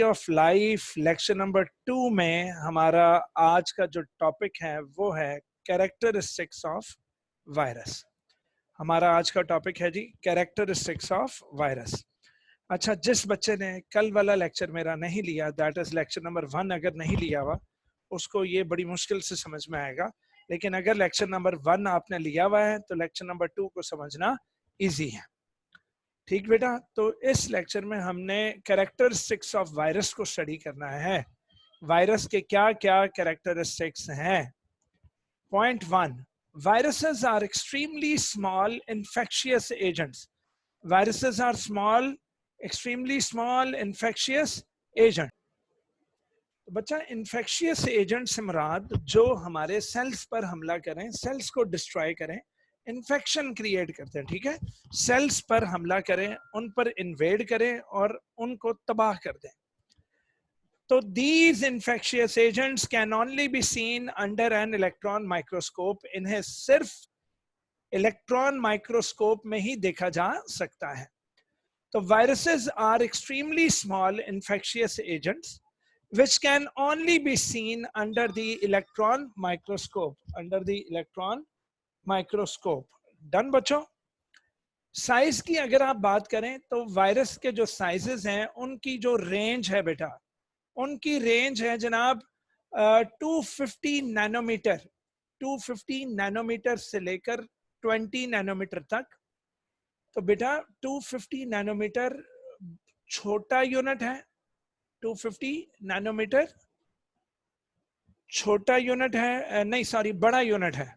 Of life lecture number 2 में हमारा आज का जो टॉपिक है वो है कैरेक्टरिस्टिक्स ऑफ वायरस। हमारा आज का टॉपिक है जी कैरेक्टरिस्टिक्स ऑफ वायरस। अच्छा, जिस बच्चे ने कल वाला लेक्चर मेरा नहीं लिया, दैट इज लेक्चर नंबर 1, अगर नहीं लिया हुआ उसको ये बड़ी मुश्किल से समझ में आएगा, लेकिन अगर लेक्चर नंबर 1 आपने लिया हुआ है तो लेक्चर नंबर 2 को समझना इजी है। ठीक बेटा, तो इस लेक्चर में हमने कैरेक्टरिस्टिक्स ऑफ वायरस को स्टडी करना है। वायरस के क्या क्या कैरेक्टरिस्टिक्स हैं। Point 1, viruses are extremely small infectious agents. Viruses are small, extremely small infectious agent. तो बच्चा, infectious agent से मुराद जो हमारे सेल्स पर हमला करें, सेल्स को डिस्ट्रॉय करें, इन्फेक्शन क्रिएट करते हैं। ठीक है, सेल्स पर हमला करें, उन पर इन्वेड करें और उनको तबाह कर दें। तो these infectious agents can only be seen under an electron microscope. इन्हें सिर्फ इलेक्ट्रॉन माइक्रोस्कोप में ही देखा जा सकता है। तो viruses are extremely small infectious agents which can only be seen under the electron microscope. Under the electron microscope. Done बच्चों। Size की अगर आप बात करें तो वायरस के जो साइजेस हैं उनकी जो रेंज है बेटा, उनकी रेंज है जनाब 250 नैनोमीटर, 250 नैनोमीटर से लेकर 20 नैनोमीटर तक। तो बेटा 250 नैनोमीटर छोटा यूनिट है, 250 नैनोमीटर छोटा यूनिट है, नहीं सॉरी बड़ा यूनिट है।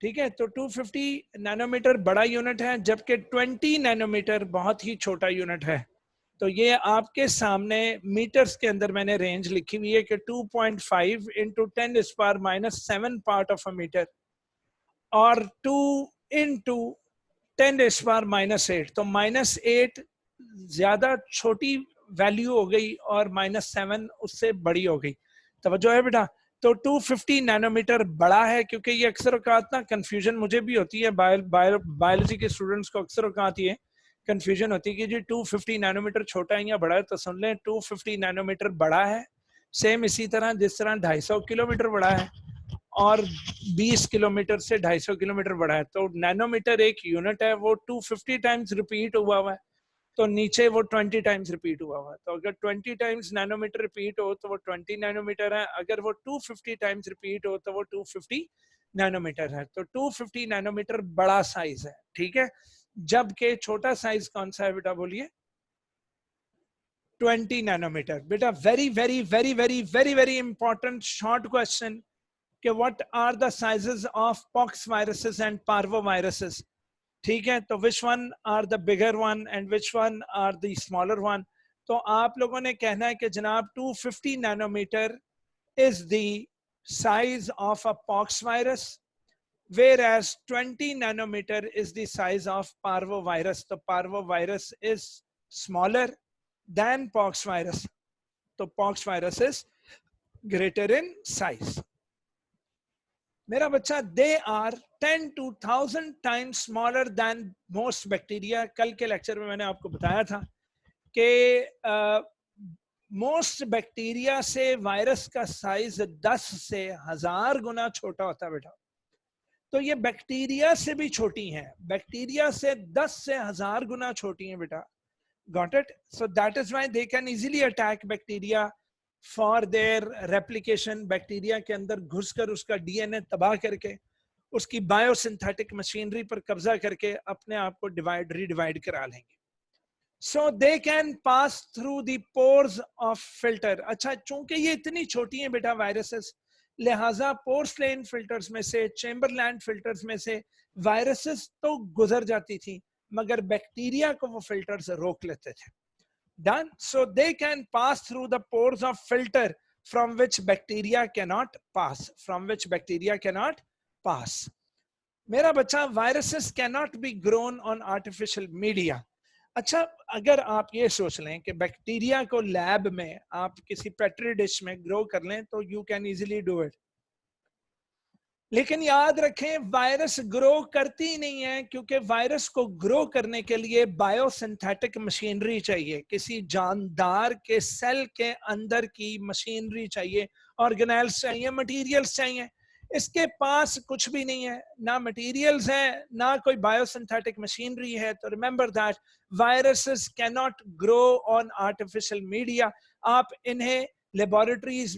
ठीक है, तो 250 नैनोमीटर बड़ा यूनिट है, जबकि 20 नैनोमीटर बहुत ही छोटा यूनिट है। तो ये आपके सामने मीटर्स के अंदर मैंने रेंज लिखी हुई है कि 2.5 into 10⁻⁻7 part of a metre और 2 इंटू 10⁻⁻8। तो -8 ज्यादा छोटी वैल्यू हो गई और -7 उससे बड़ी हो गई। तवज्जो है बेटा। तो 250 नैनोमीटर बड़ा है, क्योंकि ये अक्सर औकात ना कंफ्यूजन मुझे भी होती है, बायोलॉजी के स्टूडेंट्स को अक्सर औकात ये कंफ्यूजन होती है कि जी 250 नैनोमीटर छोटा है या बड़ा है। तो सुन लें, 250 नैनोमीटर बड़ा है, सेम इसी तरह जिस तरह 250 किलोमीटर बड़ा है और 20 किलोमीटर से 250 किलोमीटर बड़ा है। तो नैनोमीटर एक यूनिट है, वो 250 टाइम्स रिपीट हुआ है, तो नीचे वो 20 टाइम्स रिपीट हुआ है। तो अगर 20 टाइम्स नैनोमीटर रिपीट हो तो वो 20 नैनोमीटर है, अगर वो 250 टाइम्स रिपीट हो तो वो 250 नैनोमीटर है। तो 250 नैनोमीटर बड़ा साइज है। ठीक है, जबकि छोटा साइज कौन सा है बेटा, बोलिए? 20 नैनोमीटर। बेटा very very very very very very important short question कि what are the sizes of pox viruses and parvo viruses. ठीक है, तो which one are the bigger one and which one are the smaller one. तो आप लोगों ने कहना है कि जनाब 250 nanometer is the size of a pox virus, whereas 20 nanometer is the size of parvovirus. तो parvovirus is smaller than pox virus, तो pox virus is greater in size. मेरा बच्चा, they are 10 to 1000 times smaller than most bacteria. कल के lecture में मैंने आपको बताया था कि मोस्ट बैक्टीरिया से वायरस का साइज 10 से 1000 गुना छोटा होता है बेटा। तो ये बैक्टीरिया से भी छोटी हैं, बैक्टीरिया से 10 से 1000 गुना छोटी हैं बेटा। Got it? So that is why they can easily attack bacteria for their replication. Bacteria के अंदर घुसकर उसका डीएनए तबाह करके उसकी बायोसिंथेटिक मशीनरी पर कब्जा करके अपने आप को डिवाइड रीडिवाइड करा लेंगे। So they can pass through the pores of filter. अच्छा, चूंकि ये इतनी छोटी हैं बेटा वायरसेस, लिहाजा पोर्सलेन फिल्टर्स में से, चेंबरलैंड फिल्टर्स में से वायरसेस तो गुजर जाती थी, मगर बैक्टीरिया को वो फिल्टर्स रोक लेते थे। Done. So they can pass through the pores of filter from which bacteria cannot pass, from which bacteria cannot pass. मेरा बच्चा, viruses cannot be grown on artificial media. अच्छा, अगर आप ये सोच लें कि बैक्टीरिया को लैब में आप किसी पेट्री डिश में ग्रो कर लें तो you can easily do it. लेकिन याद रखें वायरस ग्रो करती नहीं है, क्योंकि वायरस को ग्रो करने के लिए बायोसिंथेटिक मशीनरी चाहिए, किसी जानदार के सेल के अंदर की मशीनरी चाहिए, ऑर्गेनेल्स चाहिए, मटेरियल्स चाहिए। इसके पास कुछ भी नहीं है, ना मटेरियल्स है ना कोई बायोसिंथेटिक मशीनरी है। तो remember that viruses can not grow on artificial media. आप इन्हें लेबोरेटरीज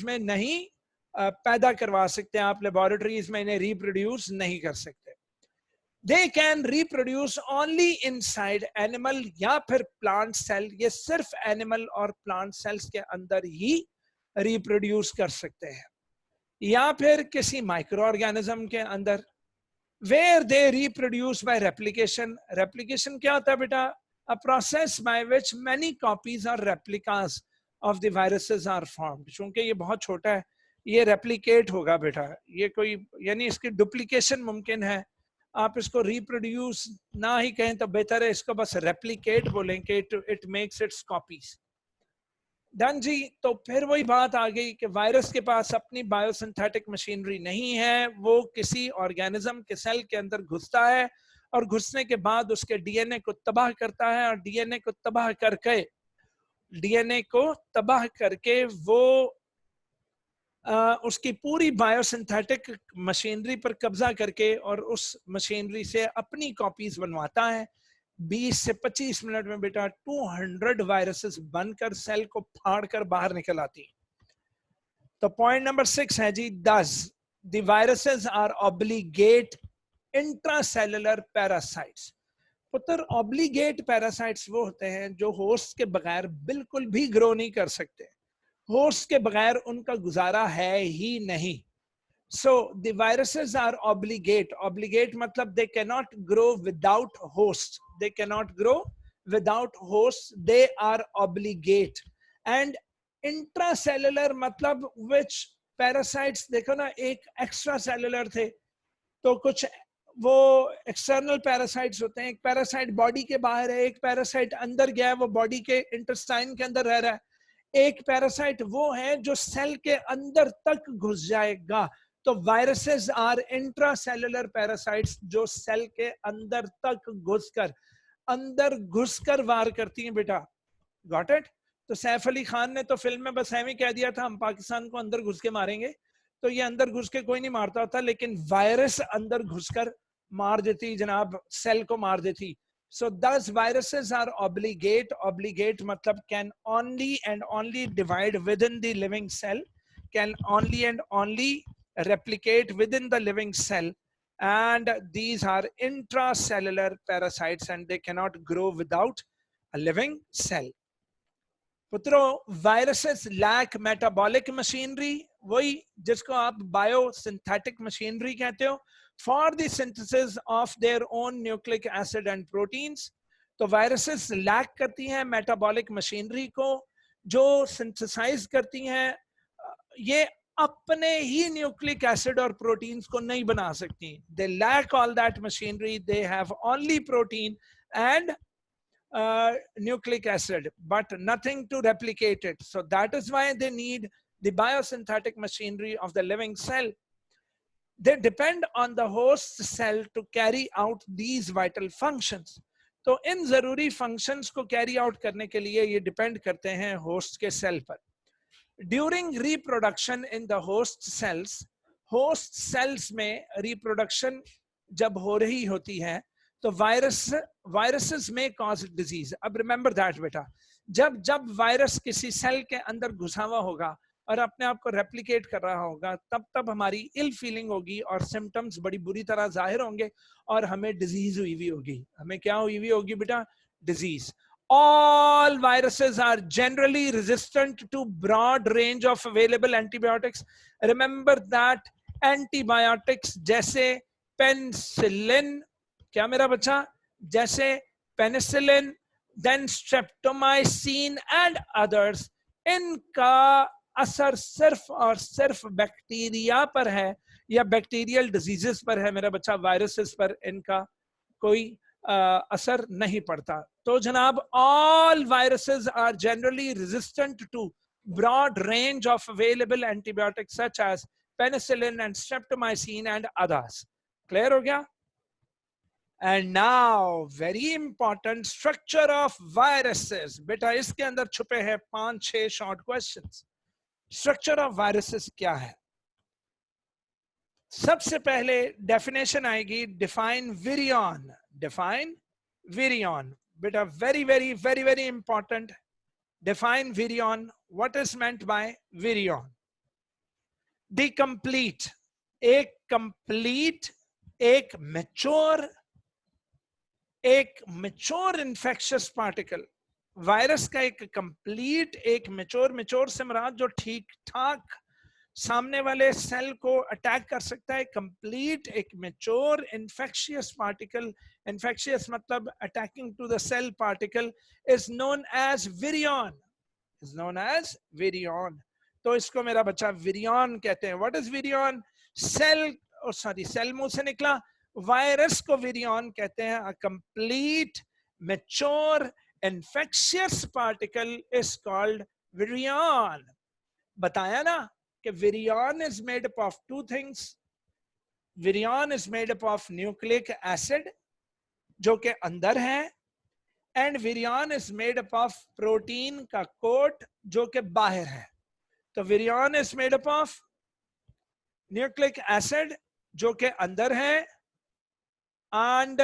में नहीं पैदा करवा सकते हैं, आप लेबोरेटरीज में इन्हें रिप्रोड्यूस नहीं कर सकते। They can reproduce only inside animal या फिर प्लांट सेल। ये सिर्फ एनिमल और प्लांट सेल्स के अंदर ही रिप्रोड्यूस कर सकते हैं, या फिर किसी माइक्रो ऑर्गेनिज्म के अंदर, where they reproduce by replication. Replication क्या होता है बेटा? A process by which many copies और replicas of the viruses are formed. चूंकि ये बहुत छोटा है, ये रेप्लिकेट होगा बेटा, ये कोई यानी इसकी डुप्लीकेशन मुमकिन है। आप इसको रिप्रोड्यूस ना ही कहें तो बेहतर है, इसको बस रेप्लिकेट बोलेंगे, it makes its copies. Done जी। तो फिर वही बात आ गई कि वायरस के पास अपनी बायोसिंथेटिक मशीनरी नहीं है, वो किसी ऑर्गेनिज्म के सेल के अंदर घुसता है और घुसने के बाद उसके डीएनए को तबाह करता है, और डीएनए को तबाह करके वो उसकी पूरी बायोसिंथेटिक मशीनरी पर कब्जा करके और उस मशीनरी से अपनी कॉपीज बनवाता है। 20 से 25 मिनट में बेटा 200 वायरसेस बनकर सेल को फाड़कर बाहर निकल आती है। तो पॉइंट नंबर 6 है जी, thus the viruses are obligate intracellular parasites. पुत्र, ऑब्लिगेट पैरासाइट्स वो होते हैं जो होस्ट के बगैर बिल्कुल भी ग्रो नहीं कर सकते, होस्ट के बगैर उनका गुजारा है ही नहीं। So the viruses are obligate. Obligate मतलब they cannot grow without host. They cannot grow without host. They are obligate. And intracellular मतलब which parasites, देखो ना, एक extracellular थे तो कुछ वो एक्सटर्नल पैरासाइट्स होते हैं। एक पैरासाइट बॉडी के बाहर है, एक पैरासाइट अंदर गया है, वो बॉडी के इंटेस्टाइन के अंदर रह रहा है। एक पैरासाइट वो है जो सेल के अंदर तक घुस जाएगा। तो वायरसेस आर इंट्रासेलुलर पैरासाइट्स जो सेल के अंदर तक घुसकर वार करती हैं बेटा। Got it? तो सैफ अली खान ने तो फिल्म में बस ऐਵੇਂ कह दिया था हम पाकिस्तान को अंदर घुस के मारेंगे, तो ये अंदर घुस के कोई नहीं मारता था, लेकिन वायरस अंदर घुसकर मार देती जनाब, सेल को मार देती। So thus viruses are obligate. Obligate matlab can only and only divide within the living cell, can only and only replicate within the living cell, and these are intracellular parasites and they cannot grow without a living cell. पुत्रों, viruses lack metabolic machinery, वही जिसको आप biosynthetic machinery कहते हो, for the synthesis of their own nucleic acid and proteins. तो viruses lack करती हैं metabolic machinery को जो सिंथेसाइज करती हैं, ये अपने ही न्यूक्लिक एसिड और प्रोटीन्स को नहीं बना सकती। They lack all that machinery, they have only protein and nucleic acid but nothing to replicate it. So that is why they need the biosynthetic machinery of the living cell. They depend on the host cell to carry out these vital functions. तो इन जरूरी functions को carry out करने के लिए ये depend करते हैं host के cell पर। During reproduction in the host cells में reproduction जब हो रही होती है तो viruses may cause disease. अब remember that बेटा, जब वायरस किसी सेल के अंदर घुसा हुआ होगा और अपने आप को रेप्लिकेट कर रहा होगा, तब हमारी इल फीलिंग होगी और सिम्टम्स बड़ी बुरी तरह जाहिर होंगे और हमें डिजीज हुई हुई होगी। हमें क्या हुई हुई होगी बेटा? Disease. All viruses are generally resistant to broad range of available antibiotics. Remember that antibiotics जैसे पेनिसिलिन, क्या मेरा बच्चा, जैसे penicillin, then streptomycin and others, इनका असर सिर्फ और सिर्फ बैक्टीरिया पर है या बैक्टीरियल डिजीजेस पर है मेरा बच्चा, वायरसेस पर इनका कोई असर नहीं पड़ता। तो जनाब, all viruses are generally resistant to broad range of available antibiotics such as penicillin and streptomycin and others. Clear हो गया? And now very important, structure of viruses. बेटा इसके अंदर छुपे हैं 5-6 short questions. Structure of viruses क्या है? सबसे पहले definition आएगी, define virion. Define virion. बेटा very important. Define virion. What is meant by virion? The complete, एक complete, एक mature infectious particle. वायरस का एक कंप्लीट, एक मेच्योर से मराद जो ठीक ठाक सामने वाले सेल को अटैक कर सकता है. कंप्लीट एक मेच्योर इन्फेक्शियस पार्टिकल, इन्फेक्शियस मतलब attacking to the cell particle, is known as virion. Is known as virion. तो इसको मेरा बच्चा विरियन कहते हैं. What is virion? सेल मुंह से निकला, वायरस को विरियन कहते हैं. A complete mature infectious particle is called virion. बताया ना कि virion is made up of two things. Virion is made up of nucleic acid जो के अंदर है, and virion is made up of protein का coat जो के बाहर है. तो virion is made up of nucleic acid जो के अंदर है and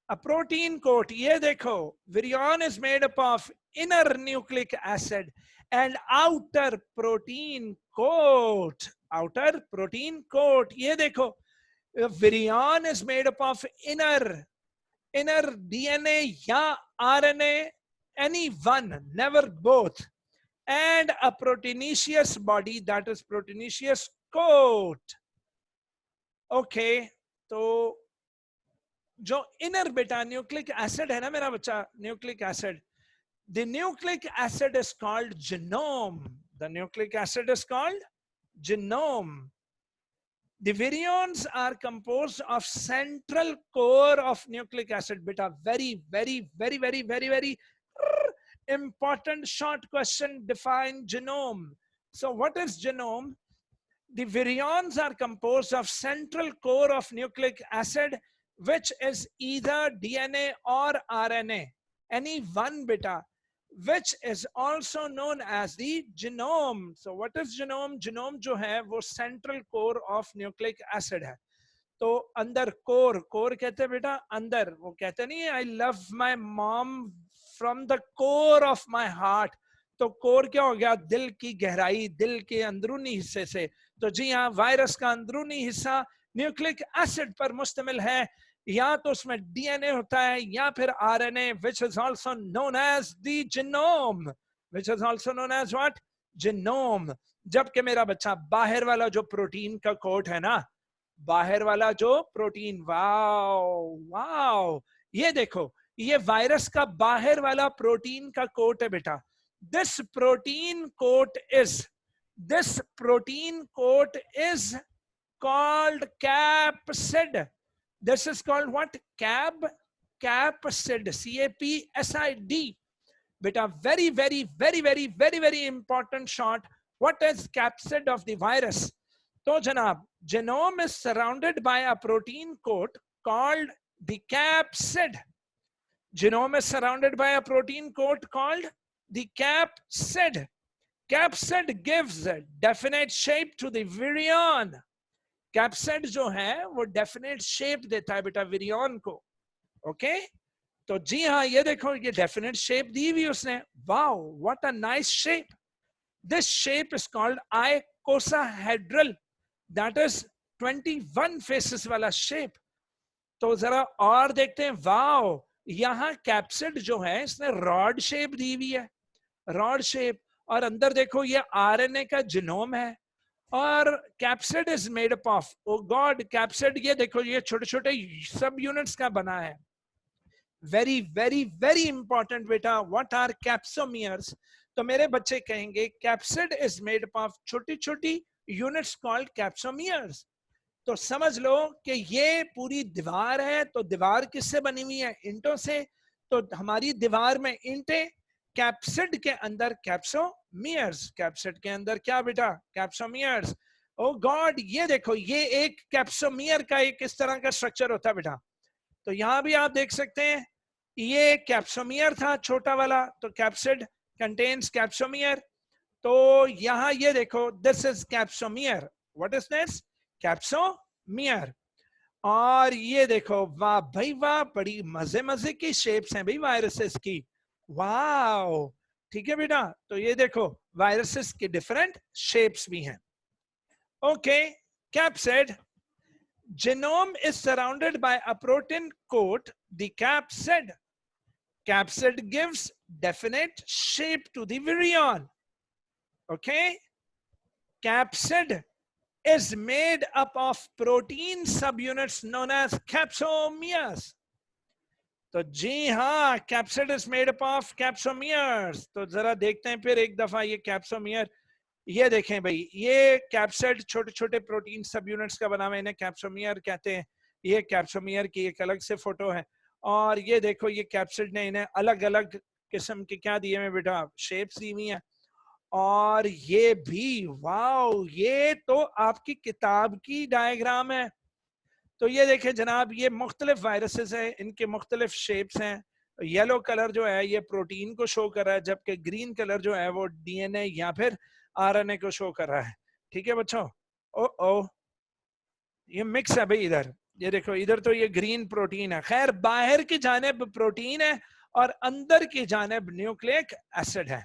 a protein coat. ये देखो, virion is made up of inner nucleic acid and outer protein coat. Outer protein coat. ये देखो, virion is made up of inner DNA या RNA, any one, never both, and a proteinaceous body, that is proteinaceous coat. Okay, तो जो inner बेटा nucleic acid है ना मेरा बच्चा, nucleic acid, the nucleic acid is called genome. The nucleic acid is called genome. The virions are composed of central core of nucleic acid. बेटा very important short question. Define genome. So what is genome? The virions are composed of central core of nucleic acid, which is either DNA or RNA, any one beta, which is also known as the genome. So what is genome? Genome जो है वो central core of nucleic acid है. तो अंदर core कहते हैं बेटा अंदर, वो कहते नहीं है I love my mom from the core of my heart. तो core क्या हो गया? दिल की गहराई, दिल के अंदरूनी हिस्से से. तो जी हाँ, वायरस का अंदरूनी हिस्सा न्यूक्लिक एसिड पर मुश्तमिल है. या तो उसमें डीएनए होता है या फिर RNA, which is also known as the genome. Which is also known as what? Genome. जबकि मेरा बच्चा बाहर वाला जो प्रोटीन का कोट है ना, बाहर वाला जो प्रोटीन, वाओ, ये देखो, ये वायरस का बाहर वाला प्रोटीन का कोट है बेटा. This protein coat is called capsid. This is called what? Capsid. CAPSID. Beta, very important short. What is capsid of the virus? So janab, genome is surrounded by a protein coat called the capsid. Genome is surrounded by a protein coat called the capsid. Capsid gives a definite shape to the virion. Capsid जो है वो definite shape देता है बेटा virion को. Okay, तो जी हाँ, ये देखो, ये डेफिनेट शेप दी हुई उसने. Wow, what a nice shape. This shape is called आइकोसाहेड्रल. That is 21 faces वाला शेप. तो जरा और देखते हैं. वाओ, यहाँ कैप्सिड जो है इसने रॉड शेप दी हुई है, रॉड शेप. और अंदर देखो ये आरएनए का जीनोम है. और capsid is made up of, oh god, capsid ये देखो, ये छोटे छोटे सब यूनिट्स का बना है. वेरी इंपॉर्टेंट बेटा. What are capsomeres? तो मेरे बच्चे कहेंगे capsid is made up of छोटी छोटी यूनिट्स कॉल्ड कैप्सोमियर्स. तो समझ लो कि ये पूरी दीवार है. तो दीवार किससे बनी हुई है? ईंटों से. तो हमारी दीवार में ईंटें, कैप्सिड के अंदर कैप्सोमियर्स, कैप्सिड के अंदर क्या बेटा, कैप्सोमियर्स। ओ गॉड, ये देखो, ये एक कैप्सोमियर का एक इस तरह का स्ट्रक्चर होता है बेटा। तो यहां भी आप देख सकते हैं, ये कैप्सोमियर था छोटा वाला, तो कैप्सिड कंटेन्स कैप्सोमियर। तो यहां ये देखो, this is capsomere, what is this, capsomere. और ये देखो, वाह भाई वाह, बड़ी मजे मजे की शेप्स हैं भाई वायरसेस की, वाह। ठीक है बेटा, तो ये देखो वायरसेस की डिफरेंट शेप्स भी हैं। Okay, capsid, genome is surrounded by a protein coat, the capsid. Capsid gives definite shape to the virion. Okay, capsid is made up of protein subunits known as capsomeres. तो जी हाँ, capsid is made up of capsomeres. तो जरा देखते हैं फिर एक दफा ये कैप्सोमियर, ये देखें भाई, ये कैप्सिड छोटे छोटे प्रोटीन सब यूनिट्स का बना हुआ है, इन्हें कैप्सोमियर कहते हैं। ये कैप्सोमियर की एक अलग से फोटो है। और ये देखो, ये कैप्सिड ने इन्हें अलग अलग किस्म के क्या दिए हैं बेटा, शेप्स दी हुई हैं। और ये भी वाओ, ये तो आपकी किताब की डायग्राम है। तो ये देखें जनाब, ये मुख्तलिफ वायरसेस है, इनके मुख्तलिफ शेप्स हैं। येलो कलर जो है ये प्रोटीन को शो कर रहा है, जबकि ग्रीन कलर जो है वो डीएनए या फिर आरएनए को शो कर रहा है। ठीक है बच्चों, ओ ये मिक्स है भाई इधर, ये देखो इधर तो ये ग्रीन प्रोटीन है। खैर, बाहर की जानिब प्रोटीन है और अंदर की जानिब न्यूक्लिक एसिड है।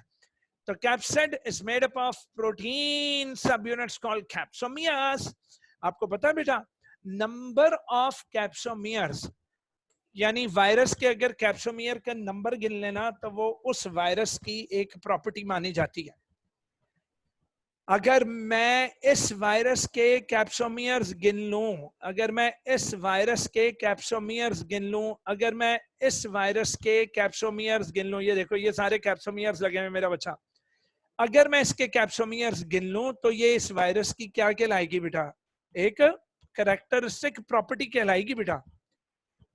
तो capsid is made up of protein सब यूनिट्स कॉल्ड कैप्सोमियर्स। आपको पता है बेटा, नंबर ऑफ कैप्सोमियर्स, यानी वायरस के अगर कैप्सोमियर का नंबर गिन लेना तो वो उस वायरस की एक प्रॉपर्टी मानी जाती है। अगर मैं इस वायरस के कैप्सोमियर्स गिन लूं, अगर मैं इस वायरस के कैप्सोमियर्स गिन लूं, अगर मैं इस वायरस के कैप्सोमियर्स गिन लूं, ये देखो ये सारे कैप्सोमियर्स लगे हुए मेरा बच्चा, अगर मैं इसके कैप्सोमियर्स गिन लूं तो ये इस वायरस की क्या कहलाएगी बेटा, एक कैरेक्टरिस्टिक प्रॉपर्टी कहलाएगी बेटा।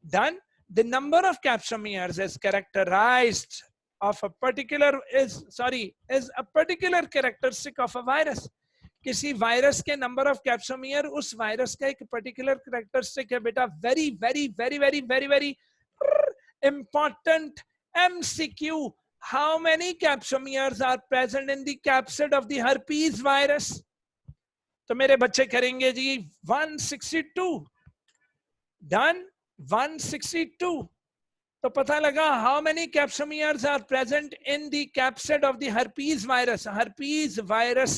Then the number of capsomeres is characterized of a particular is a particular characteristic of a virus. किसी वायरस के नंबर ऑफ कैप्सोमियर उस वायरस का एक पर्टिकुलर कैरेक्टरिस्टिक है बेटा। Very very very very very very important MCQ, how many capsomeres are present in the capsid of the herpes virus? तो मेरे बच्चे करेंगे जी 162। डन, 162। तो पता लगा how many capsomeres are present in the capsid of the herpes virus. herpes virus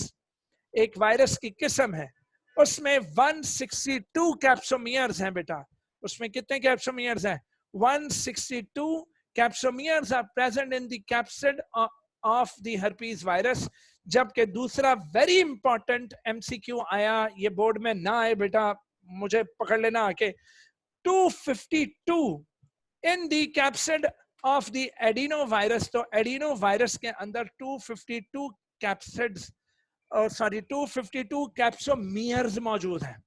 एक virus की किस्म है, उसमें 162 कैप्सोमियर्स हैं बेटा। उसमें कितने कैप्सोमियर्स हैं, 162 capsomeres are present in the capsid of द herpes वायरस। जबकि दूसरा वेरी इंपॉर्टेंट एमसीक्यू आया, ये बोर्ड में ना आए बेटा, मुझे पकड़ लेना आके, 252 in the capsid of the adenovirus। तो एडिनोवायरस के अंदर 252 कैप्सिड्स, सॉरी 252 कैप्सोमियर्स मौजूद हैं।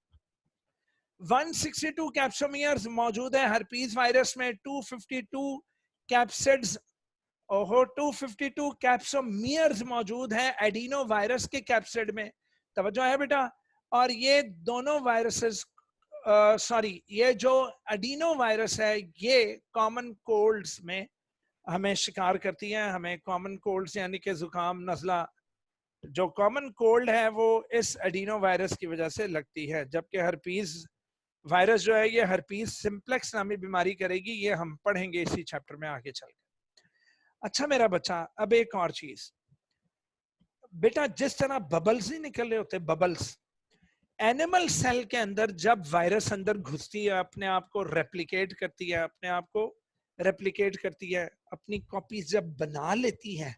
162 कैप्सोमियर्स मौजूद है हर्पीज वायरस में, 252 कैप्सिड्स, ओहो 252 कैप्सोमियर्स मौजूद हैं एडिनो वायरस के कैप्सिड में। तवज्जो है बेटा। और ये दोनों वायरसेस, सॉरी ये जो एडिनो वायरस है ये कॉमन कोल्ड्स में हमें शिकार करती है। हमें कॉमन कोल्ड्स यानी कि जुकाम नजला, जो कॉमन कोल्ड है वो इस एडिनो वायरस की वजह से लगती है। जबकि हर्पीज वायरस जो है ये हर्पीज सिंप्लेक्स नामी बीमारी करेगी, ये हम पढ़ेंगे इसी चैप्टर में आगे चलकर। अच्छा मेरा बच्चा, अब एक और चीज बेटा, जिस तरह बबल्स नहीं निकल रहे होते, बबल्स एनिमल सेल के अंदर जब वायरस अंदर घुसती है, अपने आप को रेप्लिकेट करती है, अपने आप को रेप्लिकेट करती है, अपनी कॉपी जब बना लेती है,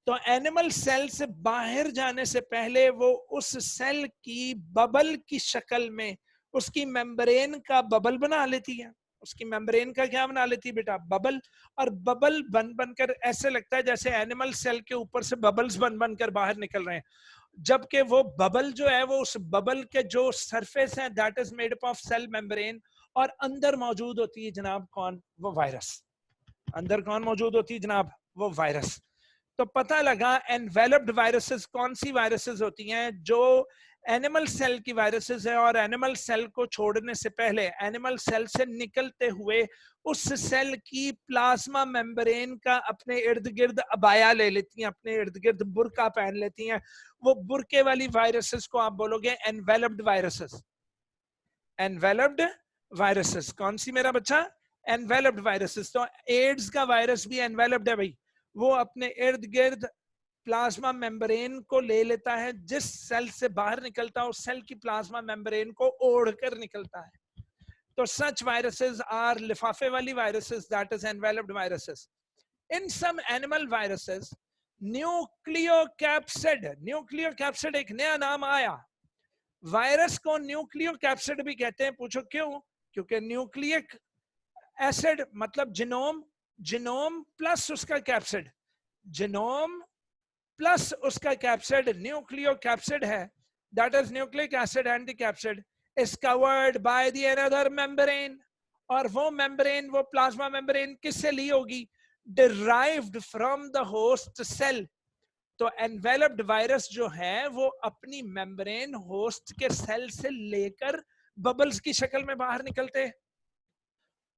तो एनिमल सेल से बाहर जाने से पहले वो उस सेल की बबल की शक्ल में उसकी मेम्ब्रेन का बबल बना लेती है। उसकी मेम्ब्रेन का क्या बना लेती है बेटा, बबल। और बबल बन बनकर ऐसे लगता है जैसे एनिमल सेल के ऊपर से बबल्स बन बनकर बाहर निकल रहे हैं। जबकि वो बबल जो है वो उस बबल के जो सरफेस है that is made up of cell membrane, और अंदर मौजूद होती है जनाब कौन, वो वायरस। अंदर कौन मौजूद होती है जनाब, वो वायरस। तो पता लगा एनवेलप्ड वायरसेस कौन सी वायरसेस होती हैं, जो एनिमल सेल की वायरसेस है और एनिमल सेल को छोड़ने से पहले एनिमल सेल से निकलते हुए उस सेल की प्लाज्मा मेम्ब्रेन का अपने इर्द गिर्द अबाया ले लेती हैं, अपने इर्द गिर्द बुर्का पहन लेती हैं। वो बुर्के वाली वायरसेस को आप बोलोगे एनवेलप्ड वायरसेस। एनवेलप्ड वायरसेस कौन सी मेरा बच्चा? Enveloped viruses. तो एड्स का वायरस भी एनवेलप्ड है भाई, वो अपने इर्द गिर्द प्लाज्मा मेम्ब्रेन को ले लेता है, जिस सेल से बाहर निकलता है उस सेल की प्लाज्मा मेम्ब्रेन को ओढ़कर निकलता है। तो सच वायरसेस आर लिफाफे वाली viruses, that is enveloped viruses. In some animal viruses nucleocapsid, nucleocapsid एक नया नाम आया। वायरस को न्यूक्लियोकैप्सिड भी कहते हैं, पूछो क्यों? क्योंकि न्यूक्लिक एसिड मतलब जिनोम, जिनोम प्लस उसका कैप्सिड, जिनोम प्लस उसका कैप्सिड न्यूक्लियोकैप्सिड है। That is nucleic acid and the capsid is covered by the another membrane. और वो मेम्ब्रेन, वो प्लाज्मा मेम्ब्रेन किससे ली होगी? Derived from the host cell. तो एनवेलप्ड वायरस जो है वो अपनी मेम्ब्रेन होस्ट के सेल से लेकर बबल्स की शक्ल में बाहर निकलते हैं।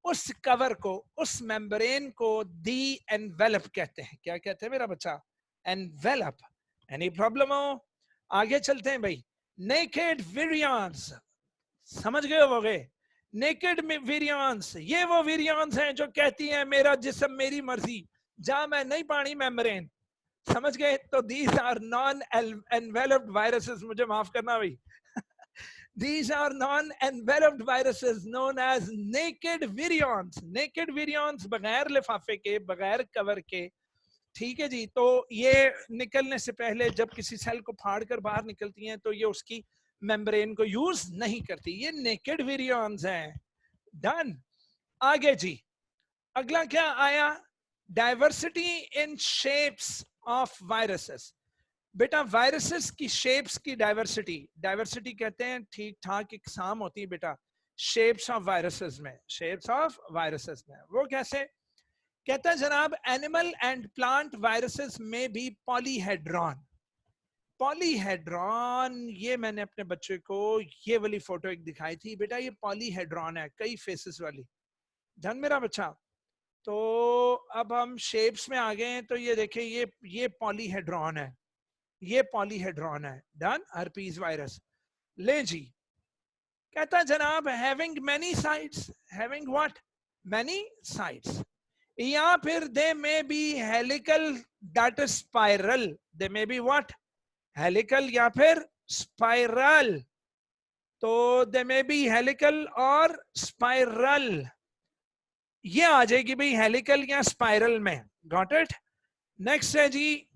उस कवर को, उस मेम्ब्रेन को दी एनवेलप कहते हैं। क्या कहते हैं मेरा बच्चा? एनवेलप। एनी प्रॉब्लम हो? आगे चलते हैं भाई। नेकेड विरियंस, समझ गए हो गए? नेकेड विरियंस, ये वो विरियंस हैं जो कहती हैं मेरा जिस्म मेरी मर्जी, जा मैं नहीं पानी मेम्ब्रेन। समझ गए? तो these are non enveloped viruses, मुझे माफ करना भाई। These are non-enveloped viruses known as naked virions. Naked virions बगैर लिफाफे के, बगैर कवर के, ठीक है जी। तो ये निकलने से पहले जब किसी सेल को फाड़ कर बाहर निकलती हैं तो ये उसकी मेम्ब्रेन को यूज नहीं करती। ये नेकेड विरियंस हैं। डन। आगे जी, अगला क्या आया? Diversity in shapes of viruses. बेटा वायरसेस की शेप्स की डाइवर्सिटी, डाइवर्सिटी कहते हैं ठीक ठाक इकसाम होती है बेटा शेप्स ऑफ वायरसेस में, शेप्स ऑफ वायरसेस में। वो कैसे? कहता है जनाब एनिमल एंड प्लांट वायरसेस में भी पॉलीहेड्रॉन। पॉलीहेड्रॉन, ये मैंने अपने बच्चे को ये वाली फोटो एक दिखाई थी बेटा, ये पॉलीहेड्रॉन है, कई फेसेस वाली। धन मेरा बच्चा। तो अब हम शेप्स में आ गए हैं, तो ये देखें, ये पॉलीहेड्रॉन है, ये पॉलीहेड्रॉन है। डन। हर्पीज वायरस ले जी। कहता है जनाब having many sites, having what? Many sites. या फिर they may be helical, that is spiral. They may be what? Helical या फिर स्पाइरल। तो दे मे बी हेलिकल और स्पाइरल, ये आ जाएगी भाई हेलिकल या स्पाइरल में। Got it? नेक्स्ट है जी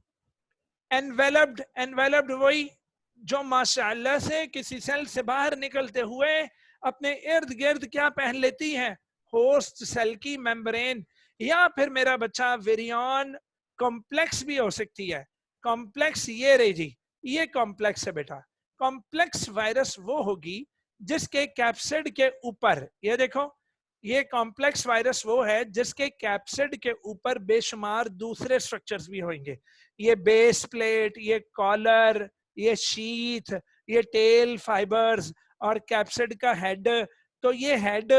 एनवेलप्ड। एनवेलप्ड वही जो माशाअल्लाह से किसी सेल से बाहर निकलते हुए अपने इर्द गिर्द क्या पहन लेती है? होस्ट सेल की मेम्ब्रेन। या फिर मेरा बच्चा विरियन कॉम्प्लेक्स भी हो सकती है। कॉम्प्लेक्स ये रही जी, ये कॉम्प्लेक्स है बेटा। कॉम्प्लेक्स वायरस वो होगी जिसके कैप्सिड के ऊपर, ये देखो, ये कॉम्प्लेक्स वायरस वो है जिसके कैप्सिड के ऊपर बेशुमार दूसरे स्ट्रक्चर्स भी होंगे। ये बेस प्लेट, ये कॉलर, ये शीथ, ये टेल फाइबर्स और कैप्सिड का हेड। तो ये head,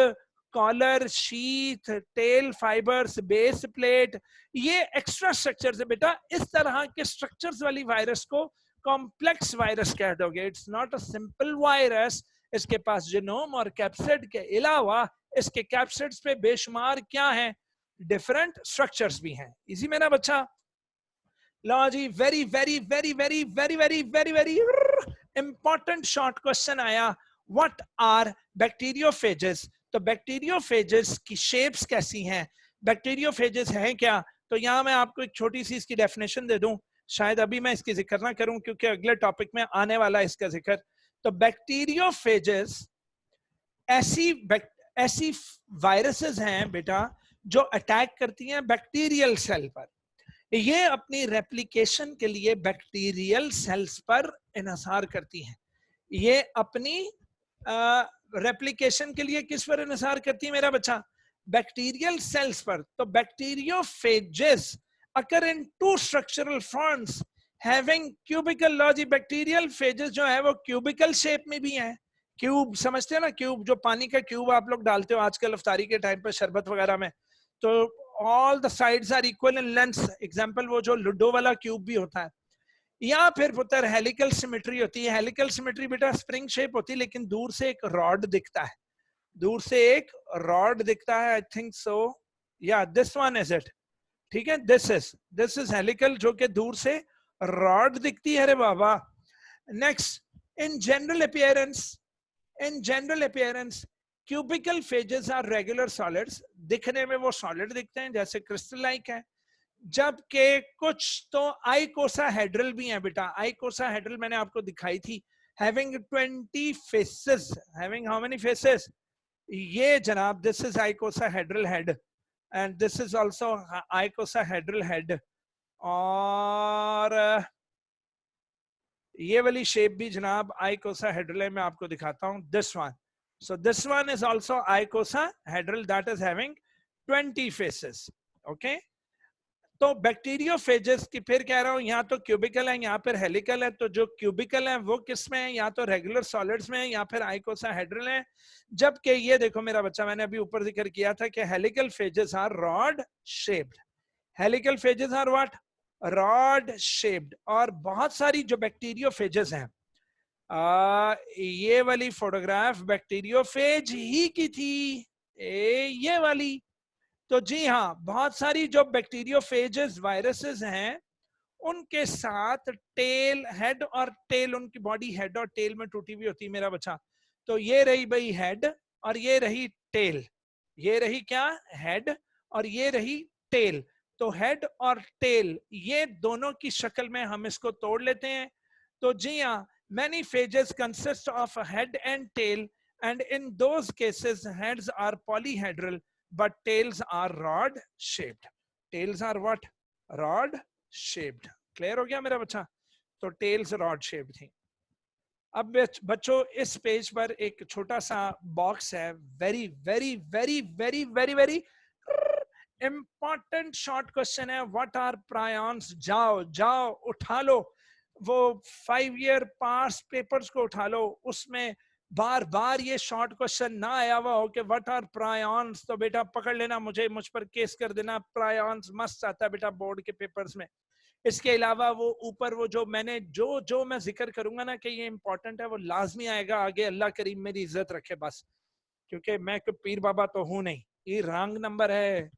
collar, sheath, tail fibres, base plate, ये एक्स्ट्रा स्ट्रक्चर्स है बेटा। इस तरह के स्ट्रक्चर्स वाली वायरस को कॉम्प्लेक्स वायरस कह दोगे। It's not a simple virus. इसके पास जिनोम और कैप्सिड के अलावा इसके कैप्सिड्स पे बेशुमार क्या है? डिफरेंट स्ट्रक्चर्स भी हैं। इसी में ना बच्चा, लो जी, very very very very very very very very important short question आया। What are bacteriophages? तो बैक्टीरियोफेजेस की शेप्स कैसी हैं? बैक्टीरियोफेजेस हैं क्या? तो यहां मैं आपको एक छोटी सी इसकी डेफिनेशन दे दूं, शायद अभी मैं इसकी जिक्र ना करूं क्योंकि अगले टॉपिक में आने वाला है इसका जिक्र। तो बैक्टीरियोफेजेस ऐसी वायरसेस हैं बेटा जो अटैक करती हैं बैक्टीरियल सेल पर। ये अपनी रेप्लिकेशन के लिए बैक्टीरियल सेल्स पर इन्हिसार करती हैं। ये अपनी रेप्लिकेशन के लिए किस पर इन्हिसार करती है मेरा बच्चा? बैक्टीरियल सेल्स पर। तो bacteriophages occur in two structural forms having cubical law. जी बैक्टीरियल फेजेस जो है वो क्यूबिकल शेप में भी हैं. क्यूब समझते हो ना, क्यूब जो पानी का क्यूब आप लोग डालते हो आजकल अफ्तारी के टाइम पर शरबत वगैरह में, तो all the sides are equal in length. Example वो जो लूडो वाला क्यूब भी होता है. या फिर पुत्र हेलिकल सिमेट्री होती है. हेलिकल सिमेट्री बेटा स्प्रिंग शेप होती है लेकिन दूर से एक रॉड दिखता है, दूर से एक रॉड दिखता है. आई थिंक सो, या दिस वन इज इट. ठीक है, दिस इज हेलिकल जो कि दूर से रॉड दिखती है. अरे बाबा. Next, in general appearance cubical phages are regular solids. दिखने में वो सॉलिड दिखते हैं जैसे क्रिस्टल लाइक है, जबकि कुछ तो आइकोसाहेड्रल भी हैं बेटा. आइकोसाहेड्रल मैंने आपको दिखाई थी, having 20 faces. Having how many faces? ये जनाब, this is icosahedral head and this is also icosahedral head. और ये वाली शेप भी जनाब icosahedral है, मैं आपको दिखाता हूं. This one. So this one is also icosahedral, that is having 20 faces. Okay. तो बैक्टीरियोफेजेस की फिर कह रहा हूं, यहाँ तो क्यूबिकल है, यहाँ पर हेलिकल है. तो जो क्यूबिकल है वो किस में है? या तो रेगुलर सॉलिड्स में है या फिर आइकोसाहेड्रल है. जबकि ये देखो मेरा बच्चा, मैंने अभी ऊपर जिक्र किया था कि helical phages are rod shaped. Helical phages are what? Rod shaped. और बहुत सारी जो बैक्टीरियोफेजेस हैं, ये वाली फोटोग्राफ बैक्टीरियोफेज ही की थी, ये वाली. तो जी हाँ, बहुत सारी जो बैक्टीरियोफेजेस वायरसेस हैं उनके साथ टेल, हेड और टेल, उनकी बॉडी हेड और टेल में टूटी हुई होती है मेरा बच्चा. तो ये रही भाई हेड और ये रही टेल. ये रही क्या? हेड और ये रही टेल. तो हेड और टेल ये दोनों की शक्ल में हम इसको तोड़ लेते हैं. तो जी हाँ, many phages consist of a head and tail, and in those cases heads are polyhedral but tails are rod shaped. Tails are what? Rod shaped. Clear हो गया मेरा बच्चा? तो tails rod shaped थी. अब बच्चों इस पेज पर एक छोटा सा बॉक्स है. Very very very very very very important short question है. What are prions? जाओ जाओ उठा लो वो 5 ईयर पास पेपर्स को, उठा लो. उसमें बार बार ये शॉर्ट क्वेश्चन ना आया हुआ हो कि व्हाट आर प्रायॉन्स, तो बेटा पकड़ लेना, मुझ पर केस कर देना. प्रायॉन्स मस्त आता है बेटा बोर्ड के पेपर्स में. इसके अलावा वो ऊपर वो जो मैंने जो मैं जिक्र करूंगा ना कि ये इंपॉर्टेंट है, वो लाजमी आएगा आगे. अल्लाह करीम मेरी इज्जत रखे बस, क्योंकि मैं कोई पीर बाबा तो हूं नहीं. ये रॉन्ग नंबर है.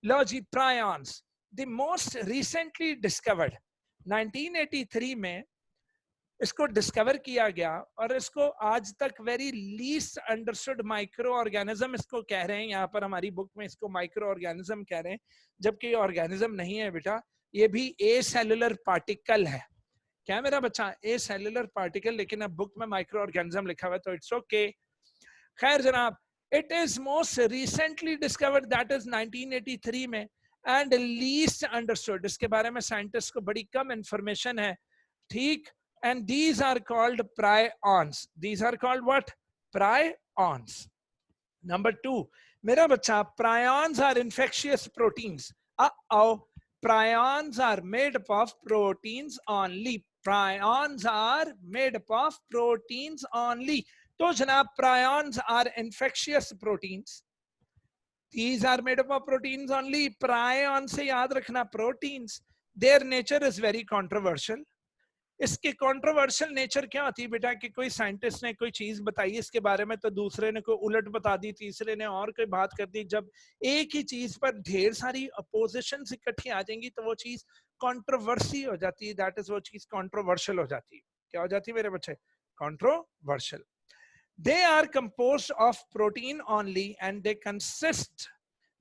लो जी, prions the most recently discovered, 1983 में इसको डिस्कवर किया गया और इसको आज तक very least understood micro organism इसको कह रहे हैं. यहाँ पर हमारी बुक में इसको माइक्रो ऑर्गेनिज्म कह रहे हैं, जबकि ये ऑर्गेनिज्म नहीं है बेटा, ये भी ए सेलुलर पार्टिकल है. क्या मेरा बच्चा? ए सेलुलर पार्टिकल, लेकिन अब बुक में माइक्रो ऑर्गेनिज्म लिखा हुआ है तो इट्स ओके. खैर जनाब, it is most recently discovered, that is 1983 में, एंड लीस्ट अंडरस्टूड. इसके बारे में साइंटिस्ट को बड़ी कम इंफॉर्मेशन है. ठीक. And these are called prions. These are called what? Prions. Number 2, मेरा बच्चा, prions are infectious proteins. Prions are made up of proteins only. Prions are made up of proteins only. तो जनाब prions are infectious proteins. These are made up of proteins only. Prion से याद रखना proteins. Their nature is very controversial. इसके controversial nature क्या होती है बेटा कि कोई साइंटिस्ट ने कोई चीज बताई इसके बारे में, तो दूसरे ने कोई उलट बता दी, तीसरे ने और कोई बात कर दी. जब एक ही चीज पर ढेर सारी अपोजिशन इकट्ठी आ जाएंगी तो वो चीज कंट्रोवर्सी हो जाती है. दैट इज वो चीज कंट्रोवर्शियल हो जाती है. क्या हो जाती है मेरे बच्चे? Controversial. They are composed of protein only and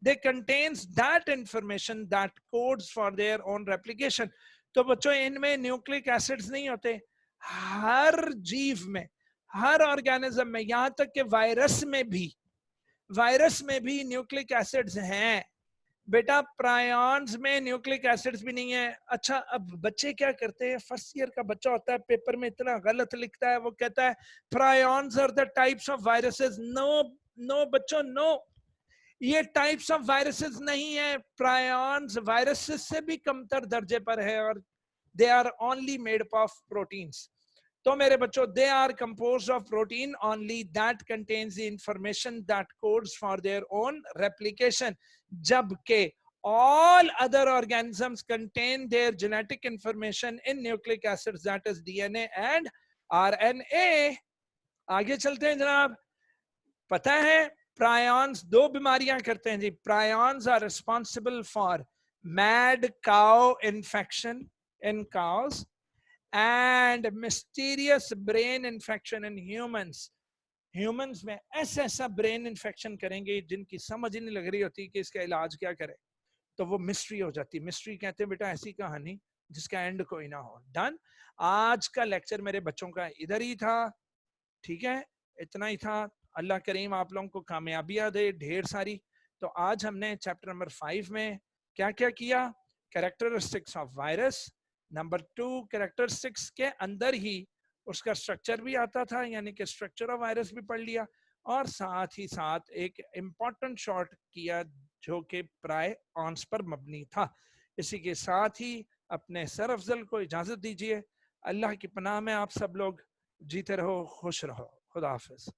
they contains that information that codes for their own replication. तो बच्चों इनमें न्यूक्लिक एसिड्स नहीं होते. हर जीव में, हर ऑर्गेनिज्म में, यहां तक कि वायरस में भी न्यूक्लिक एसिड्स हैं बेटा. प्रायॉन्स में न्यूक्लिक एसिड्स भी नहीं है. अच्छा, अब बच्चे क्या करते हैं? फर्स्ट ईयर का बच्चा होता है, पेपर में इतना गलत लिखता है, वो कहता है prions are the types of viruses. No no बच्चों, नो. ये टाइप्स ऑफ वायरसेस नहीं है, प्रायॉन्स वायरसेस से भी कमतर दर्जे पर है, और they are only made up of proteins. तो मेरे बच्चों, they are composed of protein only that contains the information that codes for their own replication, जबकि all other organisms contain their genetic information in nucleic acids, that is DNA and RNA. आगे चलते हैं जनाब। पता है prions दो बीमारियां करते हैं जी। Prions are responsible for mad cow infection in cows and mysterious brain infection in humans. Humans में ऐसा ऐसा ब्रेन इन्फेक्शन करेंगे जिनकी समझ ही नहीं लग रही होती कि इसका इलाज क्या करे, तो वो मिस्ट्री हो जाती है। मिस्ट्री कहते हैं बेटा ऐसी कहानी जिसका एंड कोई ना हो। डन। आज का लेक्चर मेरे बच्चों का इधर ही था, ठीक है, इतना ही था। अल्लाह करीम आप लोगों को कामयाबियां दे ढेर सारी। तो आज हमने चैप्टर नंबर 5 में क्या क्या किया? Characteristics of virus. Number 2, characteristics के अंदर ही उसका स्ट्रक्चर भी आता था, यानी कि स्ट्रक्चर ऑफ वायरस भी पढ़ लिया, और साथ ही साथ एक इम्पॉर्टेंट शॉर्ट किया जो कि प्रायॉन्स पर मबनी था। इसी के साथ ही अपने सर अफजल को इजाजत दीजिए। अल्लाह की पनाह में आप सब लोग जीते रहो, खुश रहो। खुदा हाफिज।